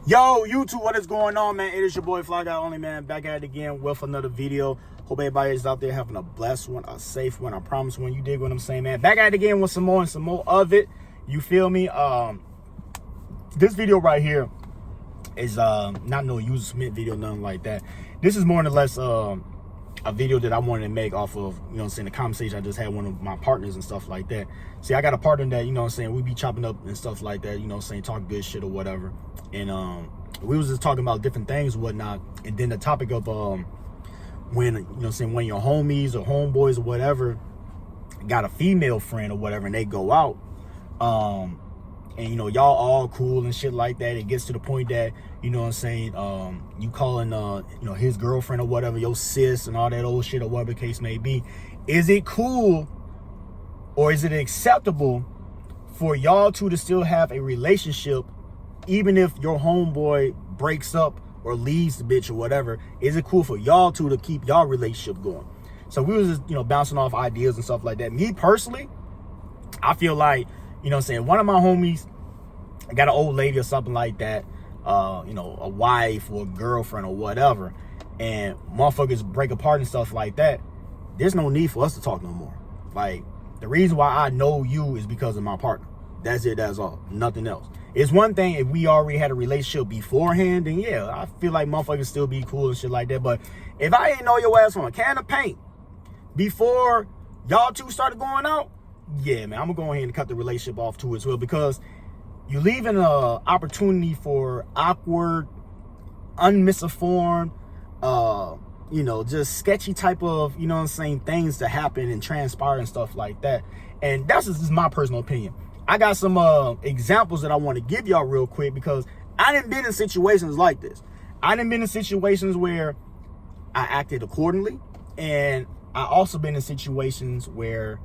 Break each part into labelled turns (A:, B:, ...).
A: Yo, YouTube, what is going on, man? It is your boy Fly Guy Only, man. Back at it again with another video. Hope everybody is out there having a blessed one, a safe one, I promise one. You dig what I'm saying, man? Back at it again with some more of it. You feel me? This video right here is not no user submit video, nothing like that. This is more or less a video that I wanted to make off of, you know what I'm saying, the conversation I just had with one of my partners and stuff like that. See, I got a partner that, you know what I'm saying, we be chopping up and stuff like that, you know what I'm saying, talk good shit or whatever. And we was just talking about different things and whatnot. And then the topic of when, you know what I'm saying, when your homies or homeboys or whatever got a female friend or whatever and they go out, and, you know, y'all all cool and shit like that. It gets to the point that, you know what I'm saying, you calling, you know, his girlfriend or whatever, your sis and all that old shit or whatever the case may be. Is it cool or is it acceptable for y'all two to still have a relationship even if your homeboy breaks up or leaves the bitch or whatever? Is it cool for y'all two to keep y'all relationship going? So we was just, you know, bouncing off ideas and stuff like that. Me personally, I feel like, you know what I'm saying, one of my homies got an old lady or something like that, you know, a wife or a girlfriend or whatever, and motherfuckers break apart and stuff like that. There's no need for us to talk no more. Like, the reason why I know you is because of my partner. That's it, that's all. Nothing else. It's one thing if we already had a relationship beforehand, then yeah, I feel like motherfuckers still be cool and shit like that. But if I ain't know your ass from a can of paint before y'all two started going out, yeah, man, I'm gonna go ahead and cut the relationship off too as well, because you're leaving an opportunity for awkward, unmisinformed, you know, just sketchy type of, you know what I'm saying, things to happen and transpire and stuff like that. And that's just my personal opinion. I got some examples that I want to give y'all real quick, because I done been in situations like this. I done been in situations where I acted accordingly, and I also been in situations where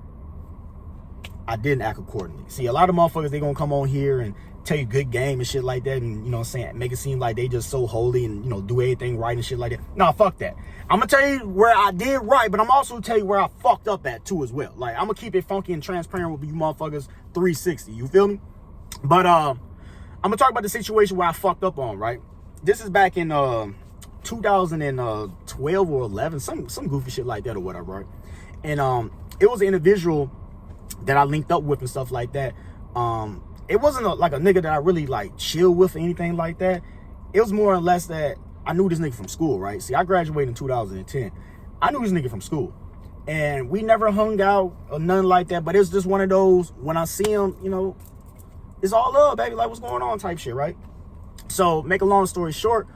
A: I didn't act accordingly. See, a lot of motherfuckers, they gonna come on here and tell you good game and shit like that, and, you know what I'm saying, make it seem like they just so holy and, you know, do everything right and shit like that. Nah, fuck that. I'm gonna tell you where I did right, but I'm also gonna tell you where I fucked up at too as well. Like, I'm gonna keep it funky and transparent with you motherfuckers 360, you feel me? But I'm gonna talk about the situation where I fucked up on, right? This is back in 2012 or 11, some goofy shit like that or whatever, right? And it was an individual that I linked up with and stuff like that. It wasn't like a nigga that I really like chill with or anything like that. It was more or less that I knew this nigga from school, right? See, I graduated in 2010. I knew this nigga from school, and we never hung out or nothing like that. But it's just one of those, when I see him, you know, it's all love, baby, like, what's going on type shit, right? So make a long story short,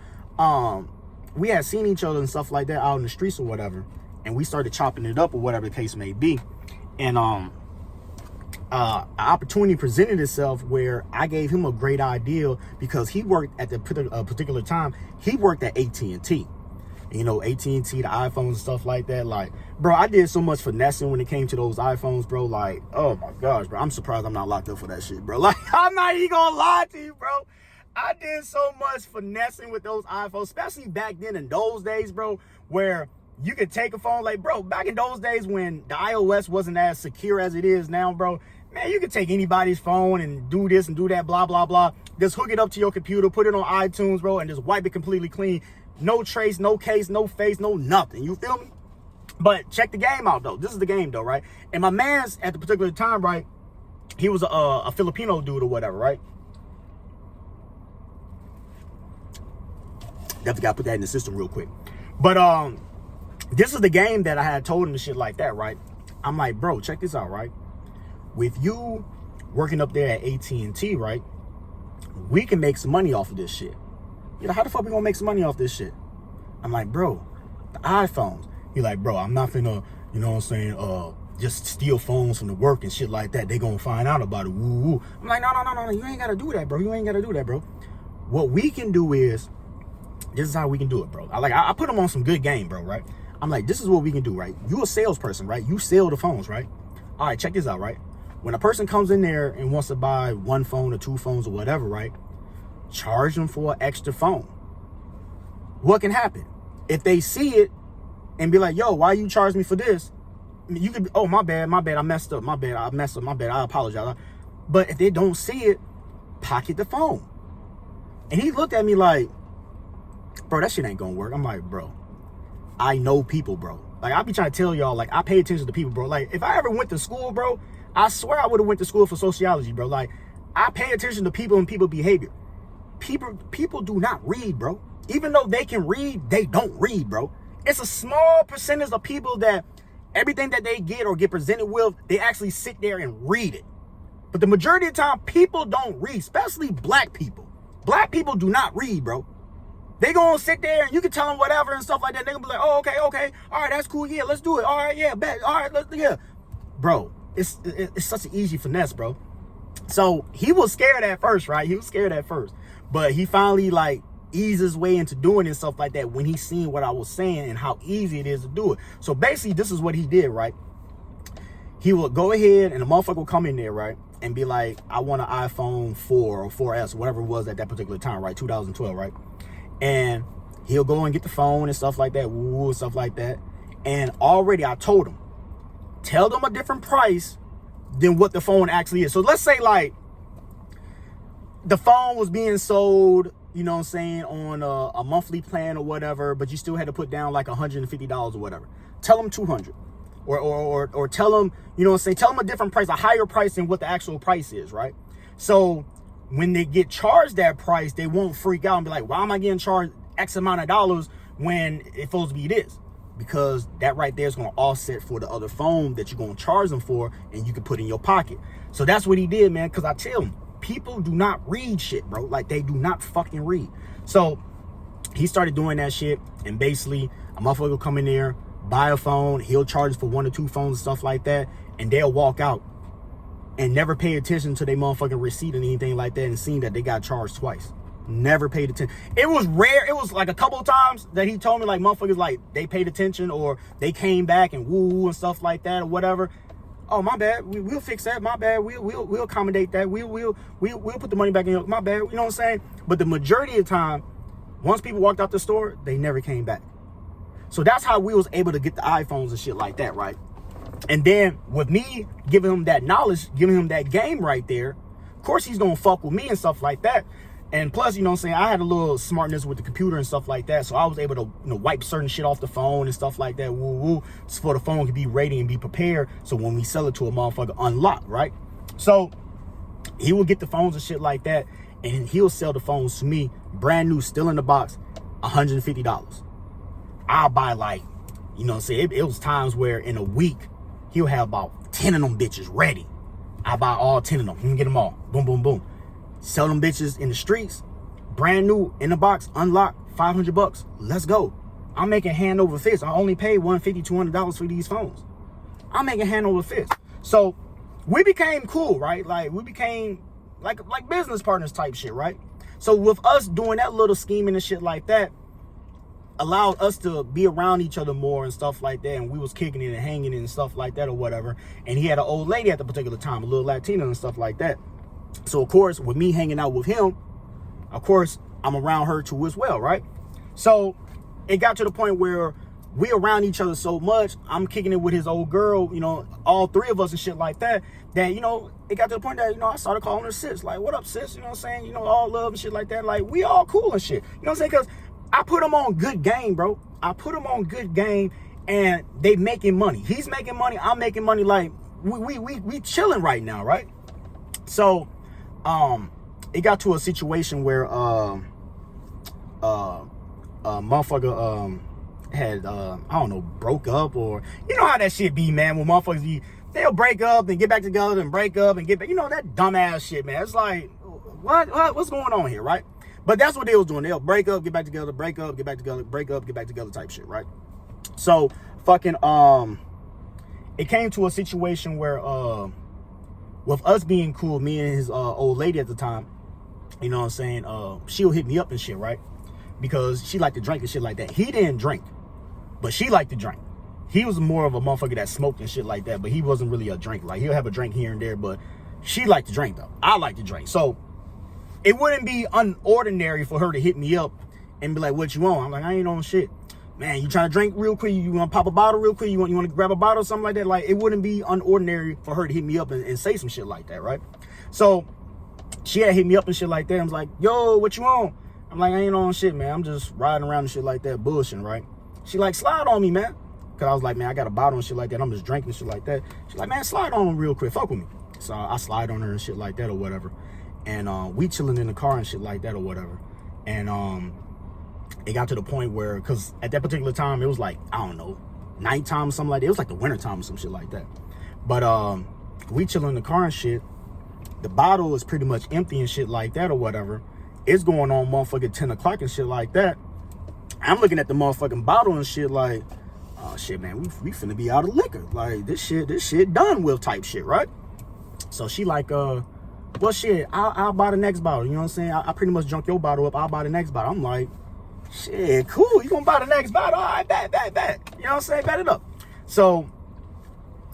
A: we had seen each other and stuff like that out in the streets or whatever, and we started chopping it up or whatever the case may be. And an opportunity presented itself where I gave him a great idea, because he worked at the particular time, he worked at AT&T. You know, AT&T, the iPhones and stuff like that. Like, bro, I did so much finessing when it came to those iPhones, bro. Like, oh my gosh, bro, I'm surprised I'm not locked up for that shit, bro. Like, I'm not even gonna lie to you, bro. I did so much finessing with those iPhones, especially back then in those days, bro, where you could take a phone, like, bro, back in those days when the iOS wasn't as secure as it is now, bro, man, you could take anybody's phone and do this and do that, blah, blah, blah. Just hook it up to your computer, put it on iTunes, bro, and just wipe it completely clean. No trace, no case, no face, no nothing. You feel me? But check the game out, though. This is the game, though, right? And my man's, at the particular time, right, he was a Filipino dude or whatever, right? Definitely got to put that in the system real quick. But this is the game that I had told him and shit like that, right? I'm like, bro, check this out, right? With you working up there at AT&T, right, we can make some money off of this shit. You know, how the fuck we gonna make some money off this shit? I'm like, bro, the iPhones. He like, bro, I'm not finna, you know what I'm saying, just steal phones from the work and shit like that. They gonna find out about it. Woo woo. I'm like, no, you ain't gotta do that, bro. You ain't gotta do that, bro. What we can do is, this is how we can do it, bro. I put him on some good game, bro, right? I'm like, this is what we can do, right? You a salesperson, right? You sell the phones, right? All right, check this out, right? When a person comes in there and wants to buy one phone or two phones or whatever, right? Charge them for an extra phone. What can happen? If they see it and be like, yo, why you charge me for this? You could be, oh, my bad, I messed up, my bad, I apologize. But if they don't see it, pocket the phone. And he looked at me like, bro, that shit ain't gonna work. I'm like, bro, I know people, bro. Like, I be trying to tell y'all, like, I pay attention to people, bro. Like, if I ever went to school, bro, I swear I would have went to school for sociology, bro. Like, I pay attention to people and people behavior. People do not read, bro. Even though they can read, they don't read, bro. It's a small percentage of people that everything that they get or get presented with, they actually sit there and read it. But the majority of the time, people don't read, especially black people. Black people do not read, bro. They gonna sit there and you can tell them whatever and stuff like that. They gonna be like, oh, okay, all right, that's cool, yeah, let's do it. All right, yeah, bet, all right, yeah. Bro, it's such an easy finesse, bro. So he was scared at first, right? He was scared at first, but he finally like eased his way into doing it and stuff like that when he seen what I was saying and how easy it is to do it. So basically, this is what he did, right? He would go ahead and the motherfucker would come in there, right? And be like, I want an iPhone 4 or 4S, whatever it was at that particular time, right? 2012, right? And he'll go and get the phone and stuff like that, woo, and stuff like that. And already I told him, tell them a different price than what the phone actually is. So let's say like the phone was being sold, you know what I'm saying, on a monthly plan or whatever, but you still had to put down like $150 or whatever. Tell them 200. Or tell them, you know what I'm saying, tell them a different price, a higher price than what the actual price is, right? So when they get charged that price, they won't freak out and be like, why am I getting charged X amount of dollars when it's supposed to be this? Because that right there is going to offset for the other phone that you're going to charge them for and you can put in your pocket. So that's what he did, man, because I tell him, people do not read shit, bro. Like, they do not fucking read. So he started doing that shit, and basically a motherfucker will come in there, buy a phone, he'll charge for 1 or 2 phones and stuff like that, and they'll walk out and never pay attention to their motherfucking receipt and anything like that and seeing that they got charged twice. Never paid attention. It was rare. It was like a couple of times that he told me like motherfuckers like they paid attention or they came back and woo and stuff like that or whatever. Oh, my bad. We'll fix that. My bad. We'll accommodate that. We'll put the money back in your, my bad. You know what I'm saying? But the majority of the time, once people walked out the store, they never came back. So that's how we was able to get the iPhones and shit like that, right? And then with me giving him that knowledge, giving him that game right there, of course he's gonna fuck with me and stuff like that. And plus, you know what I'm saying, I had a little smartness with the computer and stuff like that. So I was able to, you know, wipe certain shit off the phone and stuff like that, woo, so for the phone to be ready and be prepared. So when we sell it to a motherfucker, unlock, right? So he will get the phones and shit like that, and he'll sell the phones to me, brand new, still in the box, $150. I'll buy like, you know what I'm saying, it was times where in a week, he'll have about 10 of them bitches ready. I buy all 10 of them, and get them all, boom, boom, boom. Sell them bitches in the streets, brand new, in the box, unlocked, $500. Let's go. I'm making hand over fist. I only paid $150, $200 for these phones. I'm making hand over fist. So we became cool, right? Like we became like business partners type shit, right? So with us doing that little scheming and shit like that, allowed us to be around each other more and stuff like that. And we was kicking it and hanging it and stuff like that or whatever. And he had an old lady at the particular time, a little Latina and stuff like that. So of course, with me hanging out with him, of course, I'm around her too as well, right? So it got to the point where we around each other so much, I'm kicking it with his old girl, you know, all 3 of us and shit like that, that, you know, it got to the point that, you know, I started calling her sis. Like, what up, sis? You know what I'm saying? You know, all love and shit like that. Like, we all cool and shit. You know what I'm saying? Because I put him on good game, bro. I put him on good game, and they making money. He's making money. I'm making money. Like, we chilling right now, right? So, it got to a situation where motherfucker had I don't know, broke up, or you know how that shit be, man, when motherfuckers they'll break up and get back together and break up and get back, you know, that dumbass shit, man. It's like, what's going on here, right? But that's what they was doing. They'll break up, get back together, break up, get back together, break up, get back together type shit, right? So fucking it came to a situation where with us being cool, me and his old lady at the time, you know what I'm saying, she'll hit me up and shit, right? Because she liked to drink and shit like that. He didn't drink, but she liked to drink. He was more of a motherfucker that smoked and shit like that, but he wasn't really a drink. Like, he'll have a drink here and there, but she liked to drink, though. I like to drink. So it wouldn't be unordinary for her to hit me up and be like, what you want? I'm like, I ain't on shit. Man, you trying to drink real quick? You want to pop a bottle real quick? You want to grab a bottle or something like that? Like, it wouldn't be unordinary for her to hit me up and say some shit like that, right? So she had hit me up and shit like that. I was like, yo, what you on? I'm like, I ain't on shit, man. I'm just riding around and shit like that, bullshitting, right? She like, slide on me, man. Cause I was like, man, I got a bottle and shit like that. I'm just drinking and shit like that. She's like, man, slide on me real quick. Fuck with me. So I slide on her and shit like that or whatever. And we chilling in the car and shit like that or whatever. And it got to the point where, cause at that particular time, it was like, I don't know, nighttime or something like that. It was like the winter time or some shit like that. But we chilling in the car and shit. The bottle is pretty much empty and shit like that or whatever. It's going on motherfucking 10 o'clock and shit like that. I'm looking at the motherfucking bottle and shit like, oh shit, man, we finna be out of liquor. Like, this shit done with type shit, right? So she like, well, shit, I'll buy the next bottle. You know what I'm saying? I pretty much drunk your bottle up. I'll buy the next bottle. I'm like, shit, cool. You gonna buy the next bottle? All right, bet. You know what I'm saying? Bet it up. So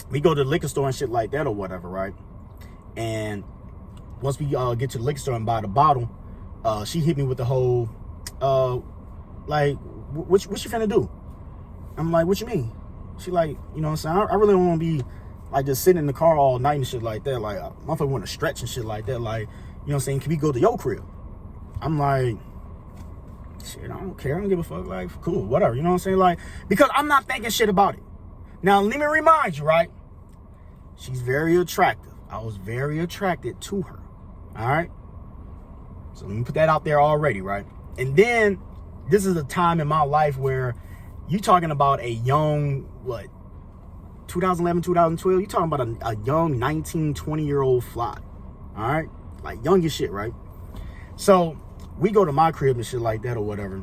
A: we go to the liquor store and shit like that or whatever, right? And once we get to the liquor store and buy the bottle, she hit me with the whole, like, what you finna do? I'm like, what you mean? She like, you know what I'm saying? I really don't want to be, like, just sitting in the car all night and shit like that. Like, motherfucker want to stretch and shit like that. Like, you know what I'm saying? Can we go to your crib? I'm like, shit, I don't care. I don't give a fuck. Like, cool, whatever. You know what I'm saying? Like, because I'm not thinking shit about it. Now, let me remind you, right? She's very attractive. I was very attracted to her. All right? So let me put that out there already, right? And then this is a time in my life where you talking about a young, 2011, 2012, you talking about a young 19, 20-year-old fly. All right? Like, young as shit, right? So we go to my crib and shit like that or whatever.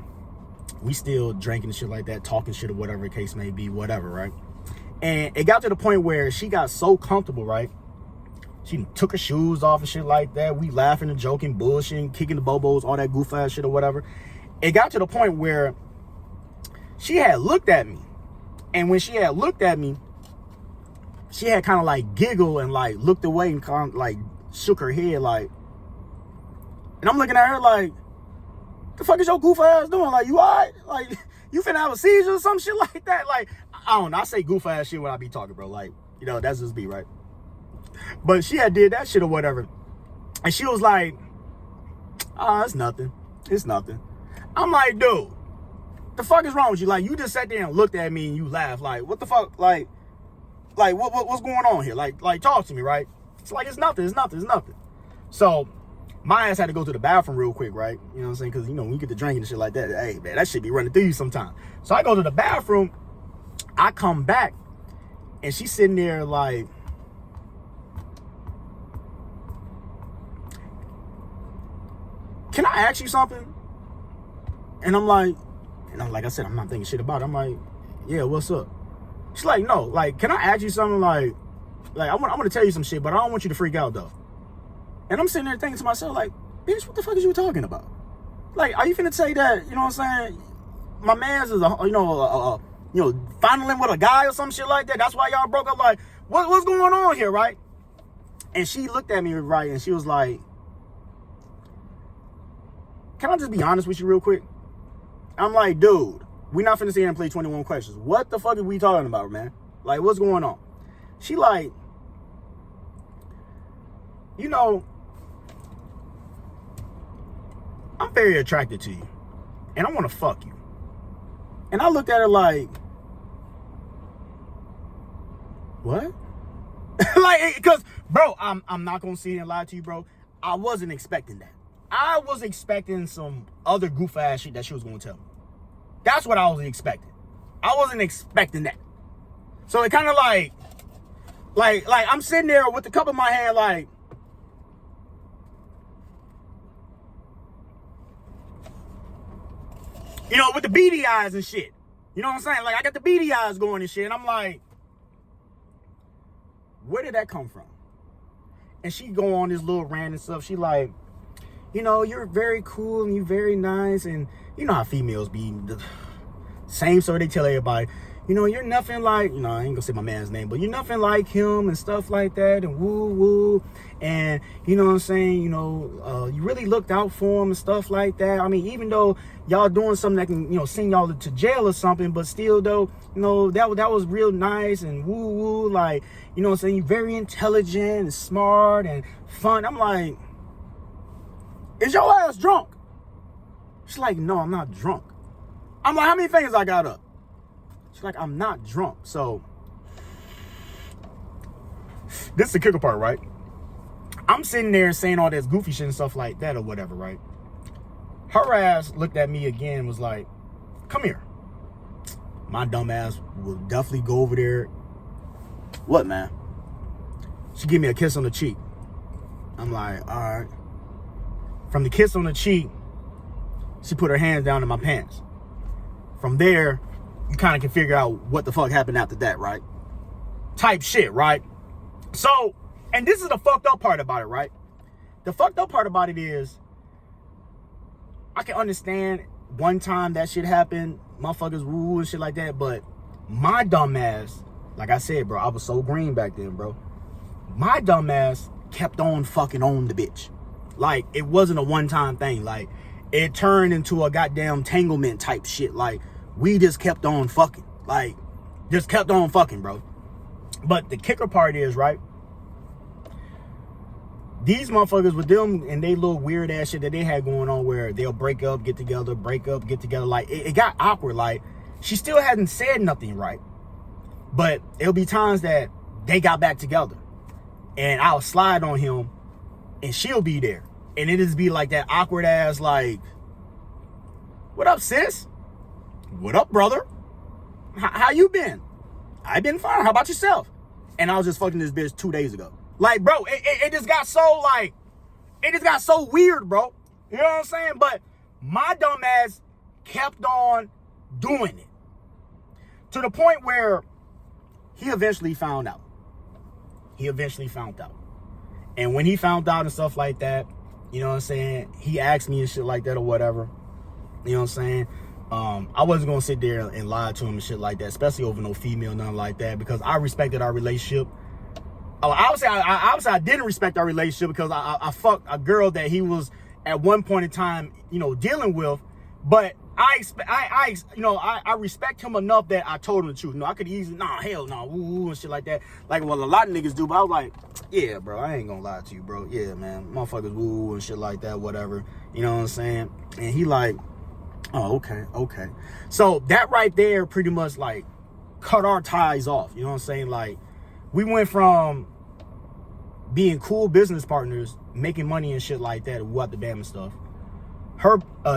A: We still drinking and shit like that, talking shit or whatever the case may be, whatever, right? And it got to the point where she got so comfortable, right? She took her shoes off and shit like that. We laughing and joking, bullshitting, kicking the bobos, all that goof ass shit or whatever. It got to the point where she had looked at me. And when she had looked at me, she had kind of like giggled and like looked away and kind of like shook her head like. And I'm looking at her like, the fuck is your goof ass doing? Like, you all right? Like, you finna have a seizure or some shit like that? Like, I don't know. I say goof ass shit when I be talking, bro. Like, you know, that's just me, right? But she had did that shit or whatever. And she was like, oh, it's nothing. It's nothing. I'm like, dude, the fuck is wrong with you? Like, you just sat there and looked at me and you laughed. Like, what the fuck? Like what's going on here? Like, talk to me, right? It's like, it's nothing. So my ass had to go to the bathroom real quick, right? You know what I'm saying? Because, you know, when you get to drinking and shit like that, hey, man, that shit be running through you sometime. So I go to the bathroom. I come back and she's sitting there like, can I ask you something? And I'm like I said, I'm not thinking shit about it. I'm like, yeah, what's up? She's like, no, like, can I ask you something? Like I want to tell you some shit, but I don't want you to freak out though. And I'm sitting there thinking to myself, like, bitch, what the fuck is you talking about? Like, are you finna say that, you know what I'm saying? My man's is fondling with a guy or some shit like that. That's why y'all broke up. Like, what's going on here, right? And she looked at me, right, and she was like, can I just be honest with you real quick? I'm like, dude, we not finna sit here and play 21 questions. What the fuck are we talking about, man? Like, what's going on? She like, you know, I'm very attracted to you. And I want to fuck you. And I looked at her like, what? Like, because, bro, I'm not going to sit here and lie to you, bro. I wasn't expecting that. I was expecting some other goof ass shit that she was going to tell me. That's what I was expecting. I wasn't expecting that. So it kind of like I'm sitting there with the cup in my hand like, you know, with the beady eyes and shit. You know what I'm saying? Like, I got the beady eyes going and shit. And I'm like, where did that come from? And she go on this little rant and stuff. She like, you know, you're very cool and you're very nice. And you know how females be. The same story they tell everybody. You know, you're nothing like, you know, I ain't gonna say my man's name, but you're nothing like him and stuff like that and woo. And, you know what I'm saying, you know, you really looked out for him and stuff like that. I mean, even though y'all doing something that can, you know, send y'all to jail or something, but still though, you know, that was real nice and woo. Like, you know what I'm saying, you're very intelligent and smart and fun. I'm like, is your ass drunk? She's like, no, I'm not drunk. I'm like, how many fingers I got up? She's like, I'm not drunk. So this is the kicker part, right? I'm sitting there saying all this goofy shit and stuff like that or whatever, right? Her ass looked at me again and was like, come here. My dumb ass will definitely go over there. What, man? She gave me a kiss on the cheek. I'm like, all right. From the kiss on the cheek, she put her hands down in my pants. From there, you kind of can figure out what the fuck happened after that, right? Type shit, right? So, and this is the fucked up part about it, right? The fucked up part about it is, I can understand one time that shit happened, motherfuckers woo and shit like that, but my dumb ass, like I said, bro, I was so green back then, bro. My dumb ass kept on fucking on the bitch. Like, it wasn't a one-time thing. Like, it turned into a goddamn entanglement type shit. Like, we just kept on fucking. Like, just kept on fucking, bro. But the kicker part is, right, these motherfuckers with them and they little weird ass shit that they had going on where they'll break up, get together, break up, get together. Like, it got awkward. Like, she still hadn't said nothing, right? But it'll be times that they got back together and I'll slide on him and she'll be there. And it just be like that awkward ass, like, what up, sis? What up, brother? How you been? I've been fine. How about yourself? And I was just fucking this bitch 2 days ago. Like, bro, it just got so, like, it just got so weird, bro. You know what I'm saying? But my dumb ass kept on doing it. To the point where he eventually found out. And when he found out and stuff like that, you know what I'm saying, he asked me and shit like that or whatever. You know what I'm saying? I wasn't going to sit there and lie to him and shit like that, especially over no female, nothing like that, because I respected our relationship. Obviously, I didn't respect our relationship because I fucked a girl that he was at one point in time, you know, dealing with. But I respect him enough that I told him the truth. You know, I could easily, hell no, woo, and shit like that. Like what a lot of niggas do. But I was like, yeah, bro, I ain't gonna lie to you, bro. Yeah, man, motherfuckers woo and shit like that, whatever. You know what I'm saying? And he like, oh, okay. So that right there pretty much like cut our ties off. You know what I'm saying? Like, we went from being cool business partners, making money and shit like that, what the damn and stuff.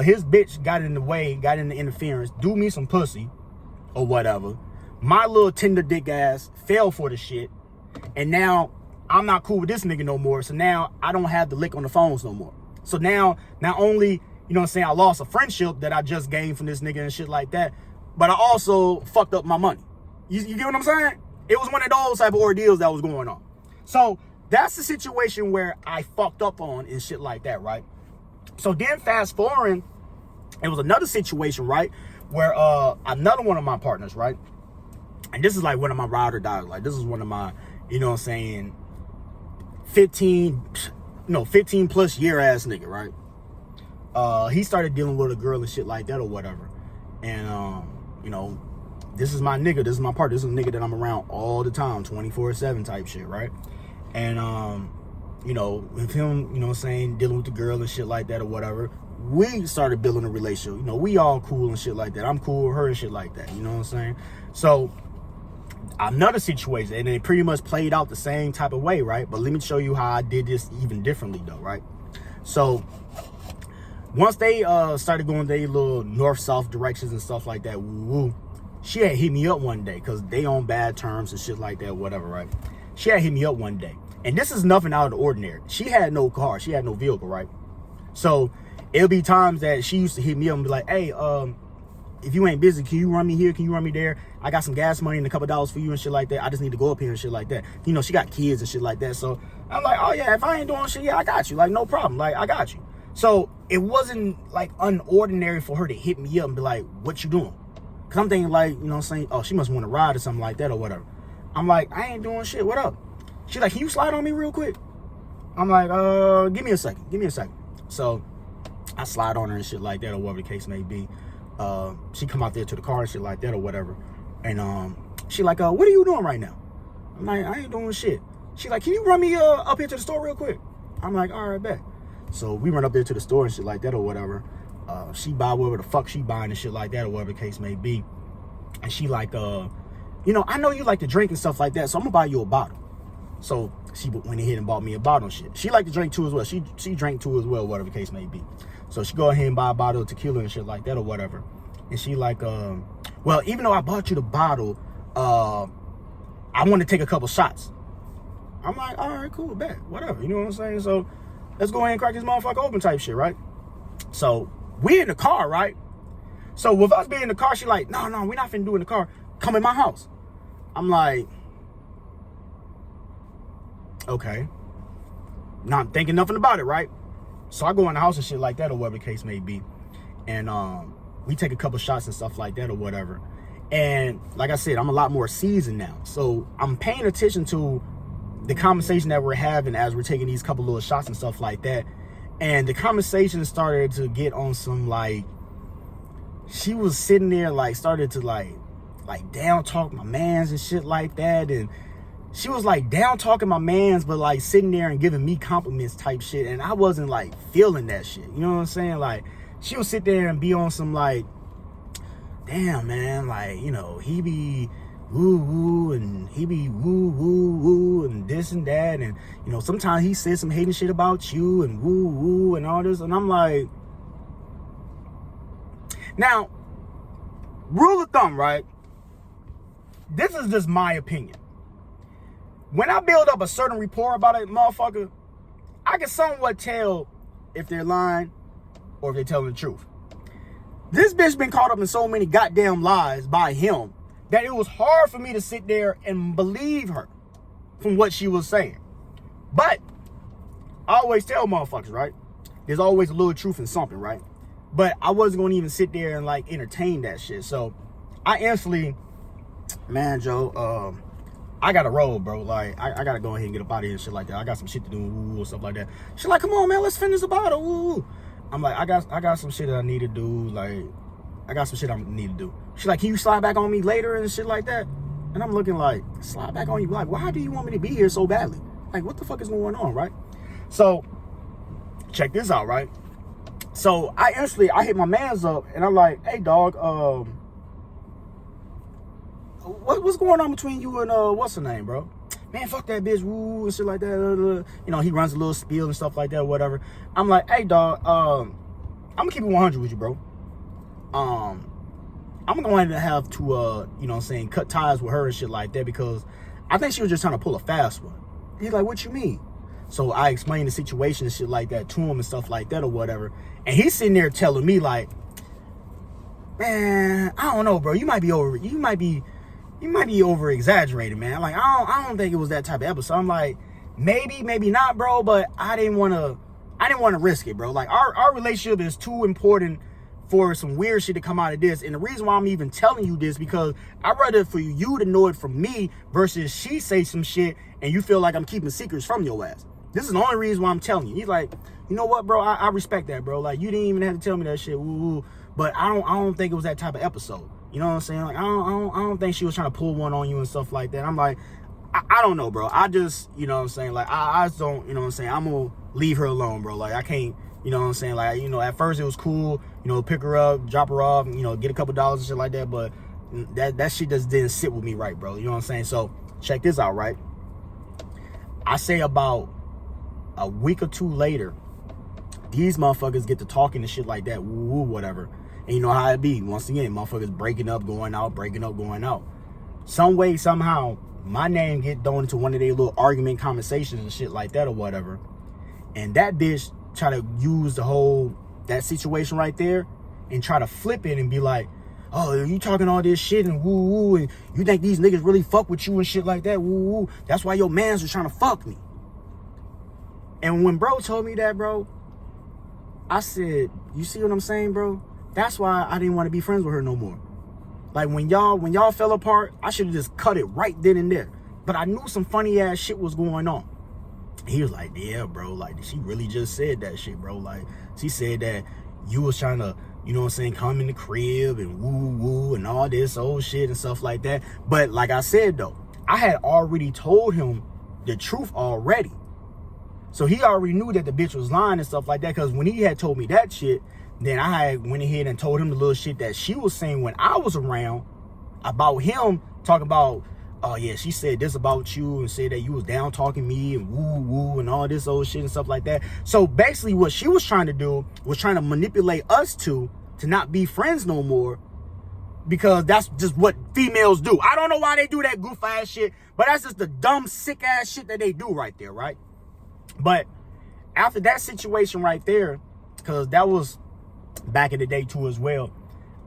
A: His bitch got in the way, got in the interference, do me some pussy or whatever. My little tender dick ass fell for the shit. And now I'm not cool with this nigga no more. So now I don't have the lick on the phones no more. So now, not only, you know what I'm saying, I lost a friendship that I just gained from this nigga and shit like that, but I also fucked up my money. You get what I'm saying? It was one of those type of ordeals that was going on. So that's the situation where I fucked up on and shit like that, right? So then fast forwarding, it was another situation, right? Where another one of my partners, right? And this is like one of my ride or dies. Like, this is one of my, you know what I'm saying, 15 plus year ass nigga, right? He started dealing with a girl and shit like that or whatever. And, you know, this is my nigga. This is my partner. This is a nigga that I'm around all the time, 24/7 type shit, right? And, you know, with him, you know what I'm saying, dealing with the girl and shit like that or whatever, we started building a relationship. You know, we all cool and shit like that. I'm cool with her and shit like that. You know what I'm saying? So, another situation, and it pretty much played out the same type of way, right? But let me show you how I did this even differently, though, right? So, once they started going their little north-south directions and stuff like that, woo, she had hit me up one day because they on bad terms and shit like that, whatever, right? She had hit me up one day. And this is nothing out of the ordinary. She had no car. She had no vehicle, right? So it'll be times that she used to hit me up and be like, hey, if you ain't busy, can you run me here? Can you run me there? I got some gas money and a couple dollars for you and shit like that. I just need to go up here and shit like that. You know, she got kids and shit like that. So I'm like, oh, yeah, if I ain't doing shit, yeah, I got you. Like, no problem. Like, I got you. So it wasn't, like, unordinary for her to hit me up and be like, what you doing? Because I'm thinking, like, you know what I'm saying? Oh, she must want to ride or something like that or whatever. I'm like, I ain't doing shit. What up? She's like, can you slide on me real quick? I'm like, give me a second. So I slide on her and shit like that or whatever the case may be. She come out there to the car and shit like that or whatever. And she like, what are you doing right now? I'm like, I ain't doing shit. She like, can you run me up here to the store real quick? I'm like, all right, bet. So we run up there to the store and shit like that or whatever. She buy whatever the fuck she buying and shit like that or whatever the case may be. And she like, you know, I know you like to drink and stuff like that, so I'm gonna buy you a bottle. So she went ahead and bought me a bottle and shit. She like to drink too as well. She drank too as well, whatever the case may be. So she go ahead and buy a bottle of tequila and shit like that or whatever. And she like, well, even though I bought you the bottle, I want to take a couple shots. I'm like, all right, cool, bet, whatever. You know what I'm saying? So let's go ahead and crack this motherfucker open type shit, right? So we in the car, right? So with us being in the car, she like, no, we're not finna do it in the car. Come in my house. I'm like, okay. Not thinking nothing about it, right? So I go in the house and shit like that or whatever the case may be. And we take a couple shots and stuff like that or whatever. And like I said, I'm a lot more seasoned now. So I'm paying attention to the conversation that we're having as we're taking these couple little shots and stuff like that. And the conversation started to get on some like, she was sitting there like started to like down talk my mans and shit like that. And she was like down talking my mans, but like sitting there and giving me compliments type shit. And I wasn't like feeling that shit. You know what I'm saying? Like she would sit there and be on some like, damn man, like, you know, he be woo woo and he be woo woo woo and this and that. And, you know, sometimes he says some hating shit about you and woo woo and all this. And I'm like, now, rule of thumb, right? This is just my opinion. When I build up a certain rapport about a motherfucker, I can somewhat tell if they're lying or if they're telling the truth. This bitch been caught up in so many goddamn lies by him that it was hard for me to sit there and believe her from what she was saying. But I always tell motherfuckers, right? There's always a little truth in something, right? But I wasn't going to even sit there and like entertain that shit. So I instantly, man, Joe, I got to roll, bro. Like, I got to go ahead and get up out of here and shit like that. I got some shit to do and stuff like that. She's like, come on, man, let's finish the bottle. Woo. I'm like, I got some shit that I need to do. Like, I got some shit I need to do. She's like, can you slide back on me later and shit like that? And I'm looking like, slide back on you? Like, why do you want me to be here so badly? Like, what the fuck is going on, right? So, check this out, right? So, I hit my mans up, and I'm like, hey, dog, what's going on between you and, what's her name, bro? Man, fuck that bitch, woo, and shit like that. You know, he runs a little spiel and stuff like that, whatever. I'm like, hey, dog, I'm gonna keep it 100 with you, bro. I'm going to have to, you know what I'm saying, cut ties with her and shit like that because I think she was just trying to pull a fast one. He's like, what you mean? So I explained the situation and shit like that to him and stuff like that or whatever. And he's sitting there telling me like, man, I don't know, bro. You might be over exaggerating, man. Like, I don't think it was that type of episode. I'm like, maybe not, bro, but I didn't want to risk it, bro. Like our relationship is too important for some weird shit to come out of this. And the reason why I'm even telling you this, because I'd rather for you to know it from me versus she say some shit and you feel like I'm keeping secrets from your ass. This is the only reason why I'm telling you. He's like, you know what, bro? I respect that, bro. Like, you didn't even have to tell me that shit. Woo. But I don't think it was that type of episode. You know what I'm saying? Like, I don't think she was trying to pull one on you and stuff like that. I'm like, I don't know, bro. I just, you know what I'm saying? Like, I just don't, you know what I'm saying? I'm going to leave her alone, bro. Like, I can't, you know what I'm saying? Like, you know, at first it was cool, you know, pick her up, drop her off, you know, get a couple dollars and shit like that. But that shit just didn't sit with me right, bro. You know what I'm saying? So check this out, right? I say about a week or two later, these motherfuckers get to talking and shit like that, woo, whatever. And you know how it be. Once again, motherfuckers breaking up, going out, breaking up, going out. Some way, somehow, my name get thrown into one of their little argument conversations and shit like that or whatever. And that bitch try to use that situation right there and try to flip it and be like, oh, you talking all this shit and woo woo, and you think these niggas really fuck with you and shit like that, woo woo. That's why your mans was trying to fuck me. And when bro told me that, bro, I said, you see what I'm saying, bro? That's why I didn't want to be friends with her no more. Like, when y'all fell apart, I should have just cut it right then and there. But I knew some funny ass shit was going on. He was like, yeah, bro, like, she really just said that shit, bro. Like, she said that you was trying to, you know what I'm saying, come in the crib and woo woo and all this old shit and stuff like that. But like I said, though, I had already told him the truth already. So he already knew that the bitch was lying and stuff like that, because when he had told me that shit, then I had went ahead and told him the little shit that she was saying when I was around about him, talking about, oh yeah, she said this about you and said that you was down talking me and woo and all this old shit and stuff like that. So basically what she was trying to do was trying to manipulate us to not be friends no more, because that's just what females do. I don't know why they do that goof ass shit, but that's just the dumb sick ass shit that they do right there, right? But after that situation right there, because that was back in the day too as well,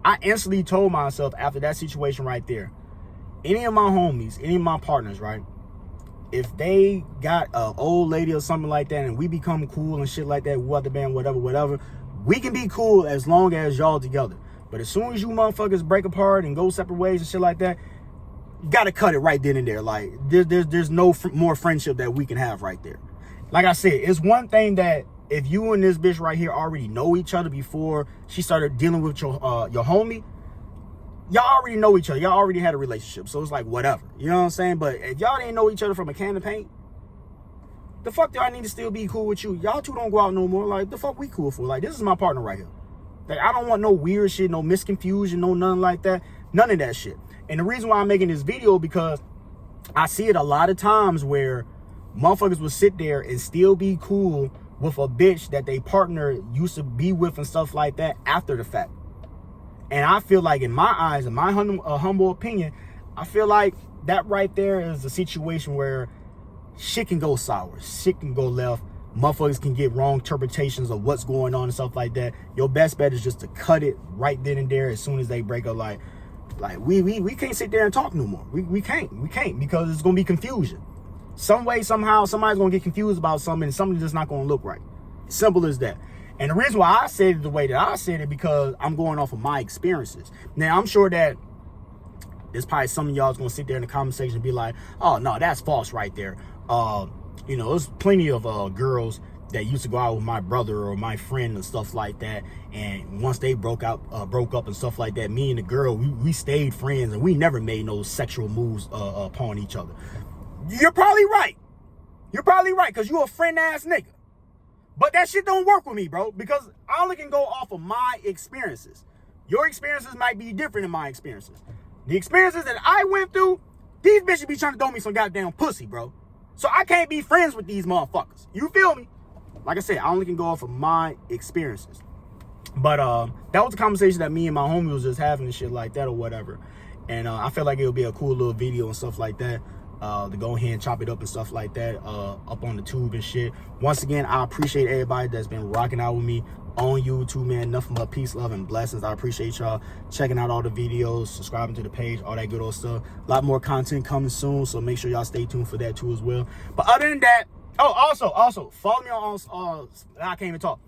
A: I instantly told myself after that situation right there, any of my homies, any of my partners, right, if they got an old lady or something like that and we become cool and shit like that, what the band, whatever, we can be cool as long as y'all together. But as soon as you motherfuckers break apart and go separate ways and shit like that, you gotta cut it right then and there. Like, there's no more friendship that we can have right there. Like I said, it's one thing that if you and this bitch right here already know each other before she started dealing with your homie, y'all already know each other. Y'all already had a relationship. So it's like, whatever. You know what I'm saying? But if y'all didn't know each other from a can of paint, the fuck do I need to still be cool with you? Y'all two don't go out no more. Like, the fuck we cool for? Like, this is my partner right here. Like, I don't want no weird shit, no misconfusion, no nothing like that. None of that shit. And the reason why I'm making this video, because I see it a lot of times where motherfuckers will sit there and still be cool with a bitch that they partner used to be with and stuff like that after the fact. And I feel like, in my eyes, in my humble opinion, I feel like that right there is a situation where shit can go sour, shit can go left, motherfuckers can get wrong interpretations of what's going on and stuff like that. Your best bet is just to cut it right then and there as soon as they break up. Like we can't sit there and talk no more. We can't because it's gonna be confusion. Some way, somehow, somebody's gonna get confused about something and something's just not gonna look right. Simple as that. And the reason why I said it the way that I said it, because I'm going off of my experiences. Now, I'm sure that there's probably some of y'all's gonna sit there in the comment section and be like, oh no, that's false right there. You know, there's plenty of girls that used to go out with my brother or my friend and stuff like that, and once they broke up and stuff like that, me and the girl, we stayed friends and we never made no sexual moves upon each other. You're probably right. You're probably right, because you're a friend ass nigga. But that shit don't work with me, bro, because I only can go off of my experiences. Your experiences might be different than my experiences. The experiences that I went through, these bitches be trying to throw me some goddamn pussy, bro. So I can't be friends with these motherfuckers. You feel me? Like I said, I only can go off of my experiences. But that was the conversation that me and my homie was just having and shit like that or whatever. And I feel like it would be a cool little video and stuff like that. To go ahead and chop it up and stuff like that up on the tube and shit. Once again, I appreciate everybody that's been rocking out with me on YouTube, man. Nothing but peace, love, and blessings. I appreciate y'all checking out all the videos, subscribing to the page, all that good old stuff. A lot more content coming soon, so make sure y'all stay tuned for that too as well. But other than that, oh, also follow me on all, I can't even talk.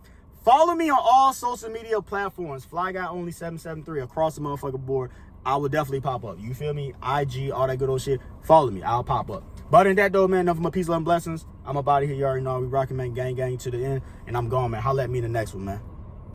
A: Follow me on all social media platforms. Fly Guy Only 773 across the motherfucking board. I will definitely pop up. You feel me? IG, all that good old shit. Follow me. I'll pop up. But other than that, though, man, nothing but peace, love, and blessings. I'm up out of here. You already know. We rocking, man. Gang to the end. And I'm gone, man. Holla at me in the next one, man.